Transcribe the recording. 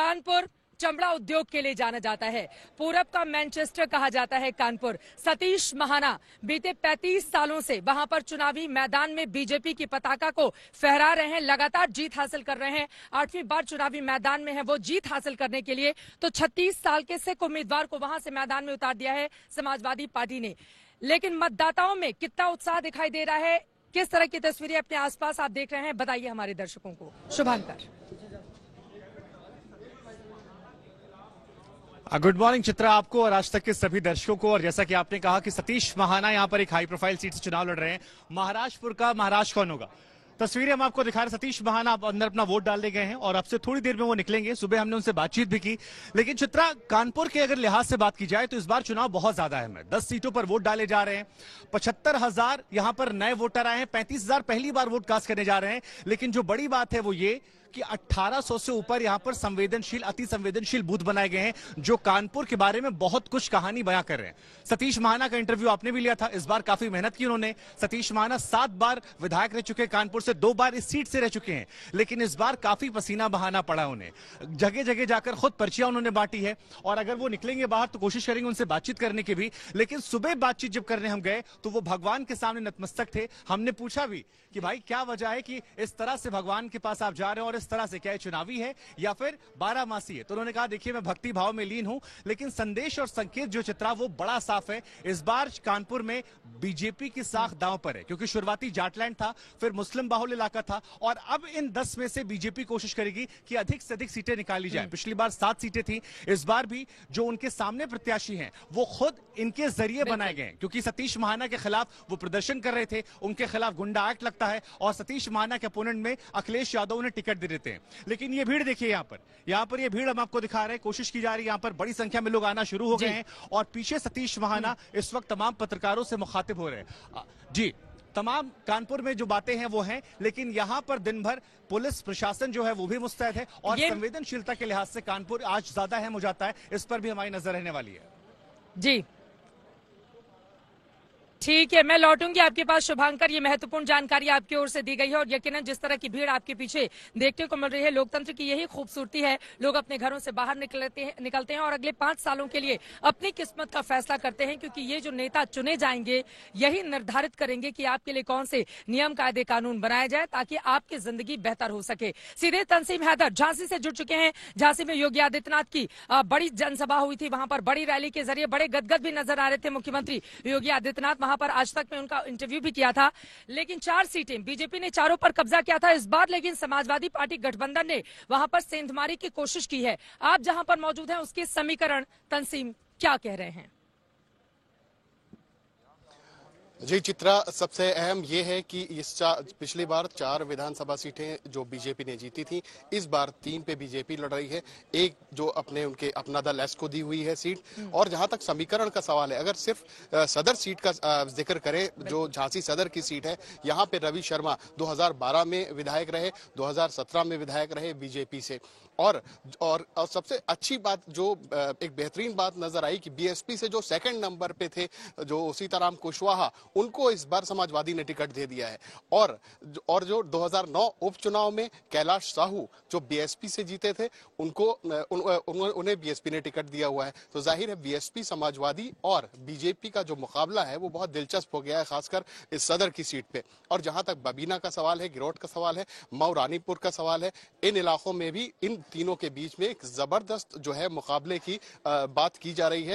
कानपुर चमड़ा उद्योग के लिए जाना जाता है। पूरब का मैनचेस्टर कहा जाता है कानपुर। सतीश महाना बीते 35 सालों से वहां पर चुनावी मैदान में बीजेपी की पताका को फहरा रहे हैं, लगातार जीत हासिल कर रहे हैं। 8वीं बार चुनावी मैदान में है वो जीत हासिल करने के लिए, तो 36 साल के सिख उम्मीदवार को वहां से मैदान में उतार दिया है समाजवादी पार्टी ने। लेकिन मतदाताओं में कितना उत्साह दिखाई दे रहा है, किस तरह की तस्वीरें अपने आसपास आप देख रहे हैं, बताइए हमारे दर्शकों को। शुभांकर। गुड मॉर्निंग चित्रा, आपको और आज तक के सभी दर्शकों को। और जैसा कि आपने कहा कि सतीश महाना यहां पर एक हाई प्रोफाइल सीट से चुनाव लड़ रहे हैं। महाराजपुर का महाराज कौन होगा, तस्वीरें हम आपको दिखा रहे हैं। सतीश महाना अंदर अपना वोट डालने गए हैं और अब से थोड़ी देर में वो निकलेंगे। सुबह हमने उनसे बातचीत भी की। लेकिन चित्रा, कानपुर के अगर लिहाज से बात की जाए तो इस बार चुनाव बहुत ज्यादा अहम है। 10 सीटों पर वोट डाले जा रहे हैं। 75,000 यहां पर नए वोटर आए हैं। 35,000 पहली बार वोट कास्ट करने जा रहे हैं। लेकिन जो बड़ी बात है वो ये कि 1800 से ऊपर यहां पर संवेदनशील, अति संवेदनशील बूथ बनाए गए हैं, जो कानपुर के बारे में बहुत कुछ कहानी बयां कर रहे हैं। सतीश महाना का इंटरव्यू आपने भी लिया था। इस बार काफी मेहनत की उन्होंने। सतीश महाना 7 बार विधायक रह चुके हैं कानपुर से, 2 बार इस सीट से रह चुके हैं। लेकिन इस बार काफी पसीना बहाना पड़ा उन्हें। जगह जगह जाकर खुद पर्चियां उन्होंने बांटी है और अगर वो निकलेंगे बाहर तो कोशिश करेंगे उनसे बातचीत करने की भी। लेकिन सुबह बातचीत जब करने हम गए तो वो भगवान के सामने नतमस्तक थे। हमने पूछा भी कि भाई क्या वजह है कि इस तरह से भगवान के पास आप जा रहे हैं और इस तरह से, क्या चुनावी है या फिर 12 मासी है। तो उन्होंने कहा देखिए मैं भक्ति भाव में लीन हूं, लेकिन संदेश और संकेत जो चित्रा वो बड़ा साफ है। इस बार कानपुर में बीजेपी की साख दांव पर है, क्योंकि शुरुआती जाटलैंड था, फिर मुस्लिम बाहुल इलाका था और अब इन 10 में से बीजेपी कोशिश करेगी कि अधिक से अधिक सीटें निकाली जाए। पिछली बार 7 सीटें थी, इस बार भी जो उनके सामने प्रत्याशी हैं वो खुद इनके जरिए बनाए गए हैं, क्योंकि सतीश महाना के खिलाफ वो प्रदर्शन कर रहे थे, उनके खिलाफ गुंडा एक्ट लगता है और सतीश महाना के अपोनेंट में अखिलेश यादव उन्हें टिकट दे देते हैं। लेकिन ये भीड़ देखिए यहां पर ये भीड़ हम आपको दिखा रहे हैं। कोशिश की जा रही है, यहां पर बड़ी संख्या में लोग आना शुरू हो गए हैं और पीछे सतीश महाना इस वक्त तमाम पत्रकारों से मुखातिब हो रहे हैं। जी, तमाम कानपुर में जो बातें हैं वो हैं, लेकिन यहां पर दिन भर पुलिस प्रशासन जो है वो भी मुस्तैद है और संवेदनशीलता के लिहाज से कानपुर आज ज्यादा अहम हो जाता है। इस पर भी हमारी नजर रहने वाली है। जी ठीक है, मैं लौटूंगी आपके पास शुभांकर। ये महत्वपूर्ण जानकारी आपकी ओर से दी गई है और यकीनन जिस तरह की भीड़ आपके पीछे देखने को मिल रही है, लोकतंत्र की यही खूबसूरती है। लोग अपने घरों से बाहर निकलते हैं और अगले 5 सालों के लिए अपनी किस्मत का फैसला करते हैं, क्योंकि ये जो नेता चुने जाएंगे यही निर्धारित करेंगे कि आपके लिए कौन से नियम कायदे कानून बनाए जाए ताकि आपकी जिंदगी बेहतर हो सके। सीधे तंसीम हैदर झांसी से जुड़ चुके हैं। झांसी में योगी आदित्यनाथ की बड़ी जनसभा हुई थी, वहां पर बड़ी रैली के जरिए बड़े गदगद भी नजर आ रहे थे मुख्यमंत्री योगी आदित्यनाथ। पर आज तक में उनका इंटरव्यू भी किया था। लेकिन 4 सीटें बीजेपी ने चारों पर कब्जा किया था इस बार, लेकिन समाजवादी पार्टी गठबंधन ने वहां पर सेंधमारी की कोशिश की है। आप जहां पर मौजूद हैं उसके समीकरण तंसीम क्या कह रहे हैं? जी चित्रा, सबसे अहम ये है कि पिछली बार 4 विधानसभा सीटें जो बीजेपी ने जीती थी, इस बार 3 पे बीजेपी लड़ रही है। एक जो अपना दल एस को दी हुई है सीट। और जहां तक समीकरण का सवाल है, अगर सिर्फ सदर सीट का जिक्र करें, जो झांसी सदर की सीट है, यहाँ पे रवि शर्मा 2012 में विधायक रहे, 2017 में विधायक रहे बीजेपी से। और सबसे अच्छी बात जो एक बेहतरीन बात नजर आई कि बीएसपी से जो 2nd नंबर पे थे, जो सीताराम कुशवाहा, उनको इस बार समाजवादी ने टिकट दे दिया है। और जो 2009 उपचुनाव में कैलाश साहू जो बीएसपी से जीते थे, उन्हें बीएसपी ने टिकट दिया हुआ है। तो जाहिर है बीएसपी, समाजवादी और बीजेपी का जो मुकाबला है वो बहुत दिलचस्प हो गया है, खासकर इस सदर की सीट पे। और जहां तक बबीना का सवाल है, गिरोट का सवाल है, मऊ रानीपुर का सवाल है, इन इलाकों में भी इन तीनों के बीच में एक जबरदस्त जो है मुकाबले की बात की जा रही है।